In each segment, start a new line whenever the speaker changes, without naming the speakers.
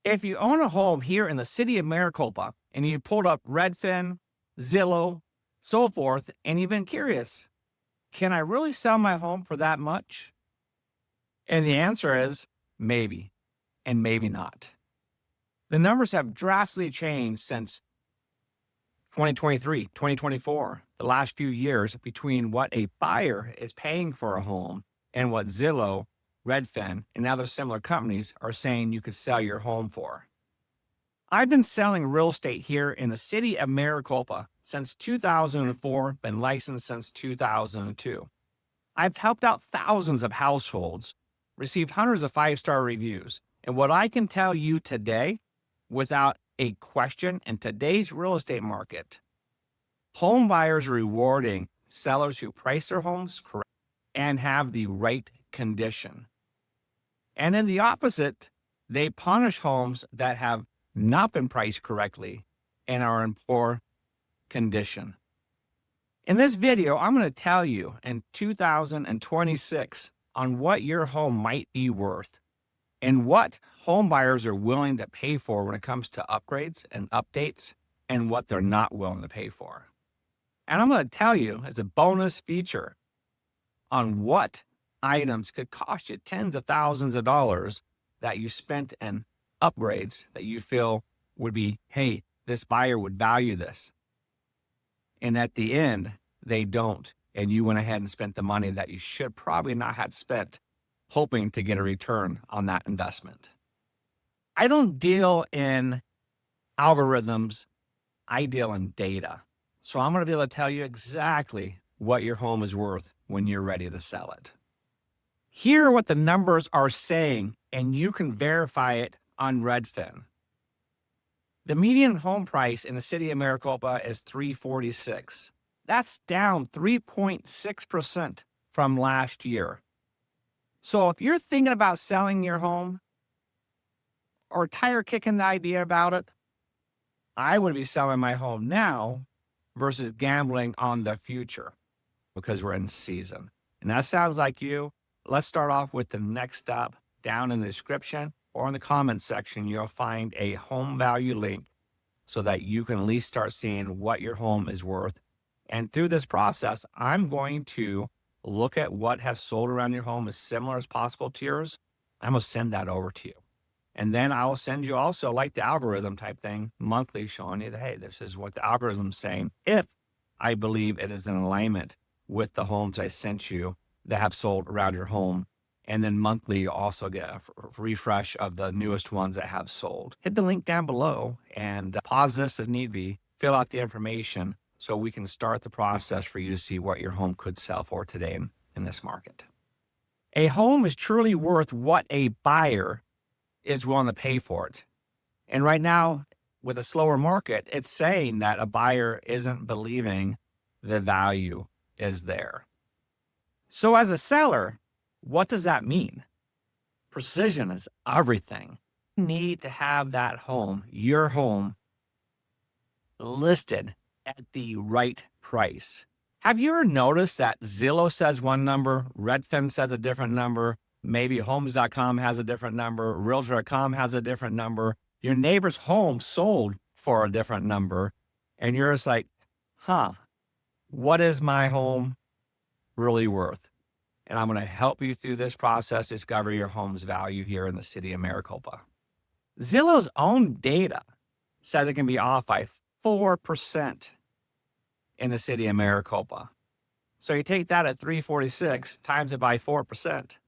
If you own a home here in the city of Maricopa and you pulled up Redfin, Zillow, so forth, and you've been curious, can I really sell my home for that much? And the answer is maybe, and maybe not. The numbers have drastically changed since 2023, 2024, the last few years, between what a buyer is paying for a home and what Zillow, Redfin, and other similar companies are saying you could sell your home for. I've been selling real estate here in the city of Maricopa since 2004, been licensed since 2002. I've helped out thousands of households, received hundreds of five-star reviews, and what I can tell you today, without a question, in today's real estate market, home buyers are rewarding sellers who price their homes correctly and have the right condition. And in the opposite, they punish homes that have not been priced correctly and are in poor condition. In this video, I'm going to tell you in 2026 on what your home might be worth and what home buyers are willing to pay for when it comes to upgrades and updates and what they're not willing to pay for. And I'm going to tell you as a bonus feature on what items could cost you tens of thousands of dollars that you spent in upgrades that you feel would be, hey, this buyer would value this. And at the end, they don't. And you went ahead and spent the money that you should probably not have spent hoping to get a return on that investment. I don't deal in algorithms. I deal in data. So I'm going to be able to tell you exactly what your home is worth when you're ready to sell it. Here are what the numbers are saying, and you can verify it on Redfin. The median home price in the city of Maricopa is $346,000. That's down 3.6% from last year. So if you're thinking about selling your home or tire kicking the idea about it, I would be selling my home now versus gambling on the future because we're in season. And that sounds like you. Let's start off with the next step. Down in the description or in the comments section, you'll find a home value link so that you can at least start seeing what your home is worth. And through this process, I'm going to look at what has sold around your home as similar as possible to yours. I'm going to send that over to you. And then I will send you also like the algorithm type thing monthly showing you that, hey, this is what the algorithm's saying if I believe it is in alignment with the homes I sent you that have sold around your home. And then monthly, you also get a refresh of the newest ones that have sold. Hit the link down below and pause this if need be. Fill out the information so we can start the process for you to see what your home could sell for today in this market. A home is truly worth what a buyer is willing to pay for it. And right now, with a slower market, it's saying that a buyer isn't believing the value is there. So as a seller, what does that mean? Precision is everything. You need to have that home, your home, listed at the right price. Have you ever noticed that Zillow says one number, Redfin says a different number, maybe homes.com has a different number, realtor.com has a different number, your neighbor's home sold for a different number, and you're just like, what is my home really worth? And I'm going to help you through this process, discover your home's value here in the city of Maricopa. Zillow's own data says it can be off by 4% in the city of Maricopa. So you take that at 346, times it by 4%.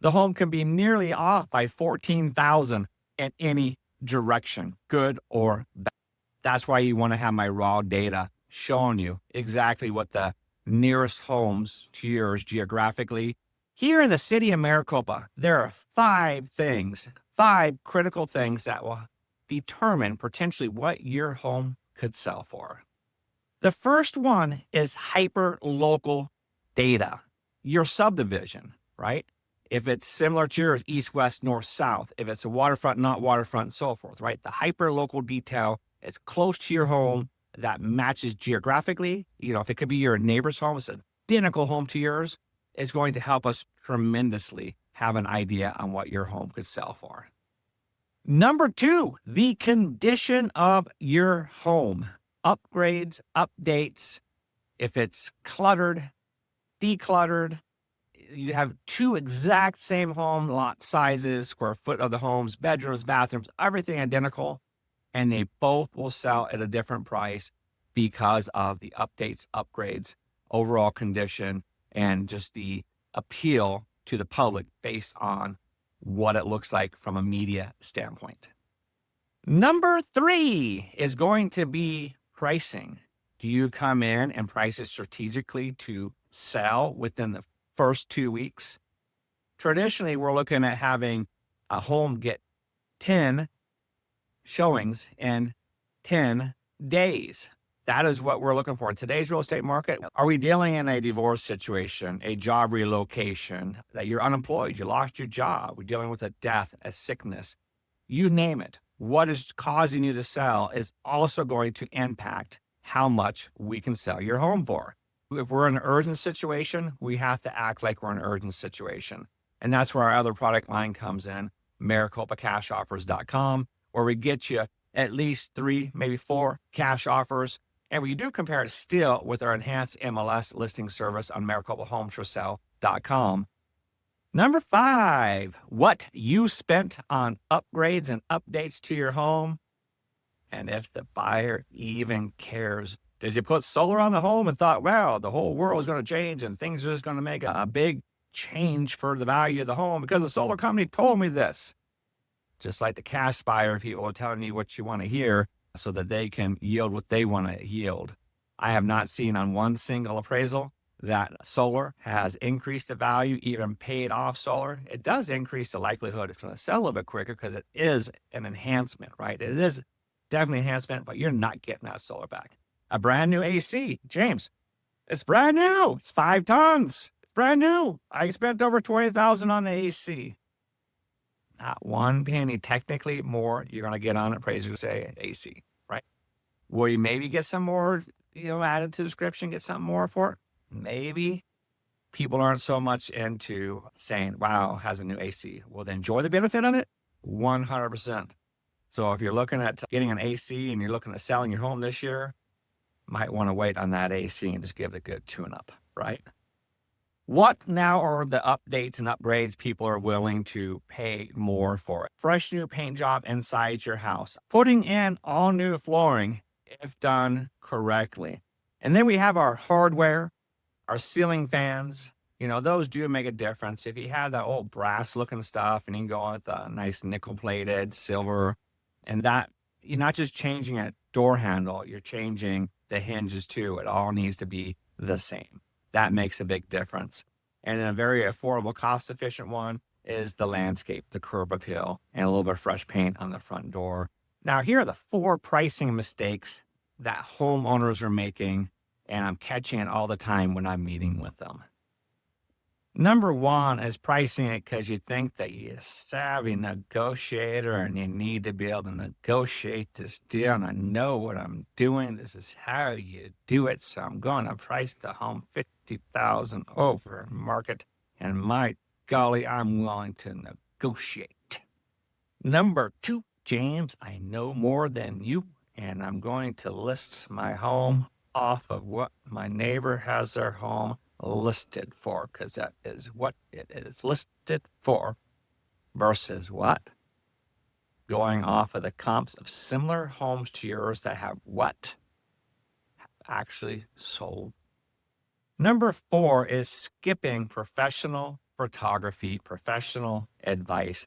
The home can be nearly off by $14,000 in any direction, good or bad. That's why you want to have my raw data showing you exactly what the nearest homes to yours geographically. Here in the city of Maricopa, there are five critical things that will determine potentially what your home could sell for. The first one is hyper-local data, your subdivision, right? If it's similar to yours, east, west, north, south, if it's a waterfront, not waterfront, and so forth, right? The hyper-local detail is close to your home, that matches geographically. You know, if it could be your neighbor's home, it's an identical home to yours, is going to help us tremendously have an idea on what your home could sell for. Number 2, the condition of your home. Upgrades, updates. If it's cluttered, decluttered, you have 2 exact same home lot sizes, square foot of the homes, bedrooms, bathrooms, everything identical, and they both will sell at a different price because of the updates, upgrades, overall condition, and just the appeal to the public based on what it looks like from a media standpoint. Number 3 is going to be pricing. Do you come in and price it strategically to sell within the first 2 weeks? Traditionally, we're looking at having a home get 10 showings in 10 days. That is what we're looking for in today's real estate market. Are we dealing in a divorce situation, a job relocation, that you're unemployed, you lost your job, we're dealing with a death, a sickness, you name it. What is causing you to sell is also going to impact how much we can sell your home for. If we're in an urgent situation, we have to act like we're in an urgent situation. And that's where our other product line comes in, MaricopaCashOffers.com, where we get you at least 3, maybe 4 cash offers. And we do compare it still with our enhanced MLS listing service on MaricopaHomesForSale.com. Number 5, what you spent on upgrades and updates to your home, and if the buyer even cares. Did you put solar on the home and thought, wow, the whole world is going to change and things are just going to make a big change for the value of the home because the solar company told me this? Just like the cash buyer, people are telling you what you want to hear so that they can yield what they want to yield. I have not seen on one single appraisal that solar has increased the value, even paid off solar. It does increase the likelihood it's going to sell a little bit quicker because it is an enhancement, right? It is definitely an enhancement, but you're not getting that solar back. A brand new AC, James, it's brand new. It's 5 tons. It's brand new. I spent over $20,000 on the AC. Not one penny technically more you're going to get on appraisal, say AC, right? Will you maybe get some more, added to the description, get something more for it? Maybe. People aren't so much into saying, wow, has a new AC. Will they enjoy the benefit of it? 100%. So if you're looking at getting an AC and you're looking at selling your home this year, might want to wait on that AC and just give it a good tune-up, right? What now are the updates and upgrades people are willing to pay more for? Fresh new paint job inside your house. Putting in all new flooring if done correctly. And then we have our hardware, our ceiling fans. Those do make a difference. If you have that old brass looking stuff and you can go with a nice nickel plated silver, and that you're not just changing a door handle, you're changing the hinges too. It all needs to be the same. That makes a big difference. And then a very affordable, cost-efficient one is the landscape, the curb appeal, and a little bit of fresh paint on the front door. Now, here are the 4 pricing mistakes that homeowners are making, and I'm catching it all the time when I'm meeting with them. Number 1 is pricing it because you think that you're a savvy negotiator and you need to be able to negotiate this deal. And I know what I'm doing. This is how you do it. So I'm going to price the home $50,000 over market. And my golly, I'm willing to negotiate. Number 2, James, I know more than you, and I'm going to list my home off of what my neighbor has their home listed for, because that is what it is listed for versus what? Going off of the comps of similar homes to yours that have what? Have actually sold. Number 4 is skipping professional photography, professional advice.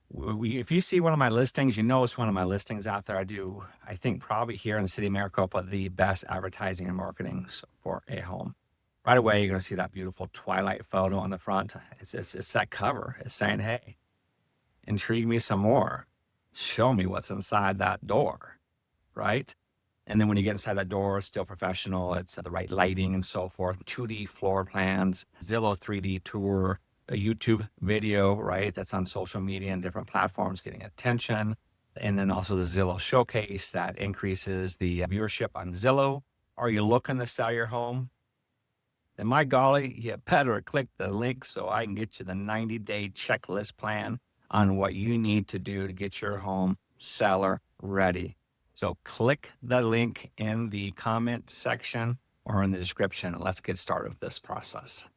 If you see one of my listings, it's one of my listings out there. I think probably here in the city of Maricopa, the best advertising and marketing for a home. Right away, you're going to see that beautiful twilight photo on the front. It's that cover. It's saying, hey, intrigue me some more. Show me what's inside that door, right? And then when you get inside that door, it's still professional. It's the right lighting and so forth. 2D floor plans, Zillow 3D tour, a YouTube video, right? That's on social media and different platforms getting attention. And then also the Zillow showcase that increases the viewership on Zillow. Are you looking to sell your home? Then my golly, you better click the link so I can get you the 90-day checklist plan on what you need to do to get your home seller ready. So click the link in the comment section or in the description. Let's get started with this process.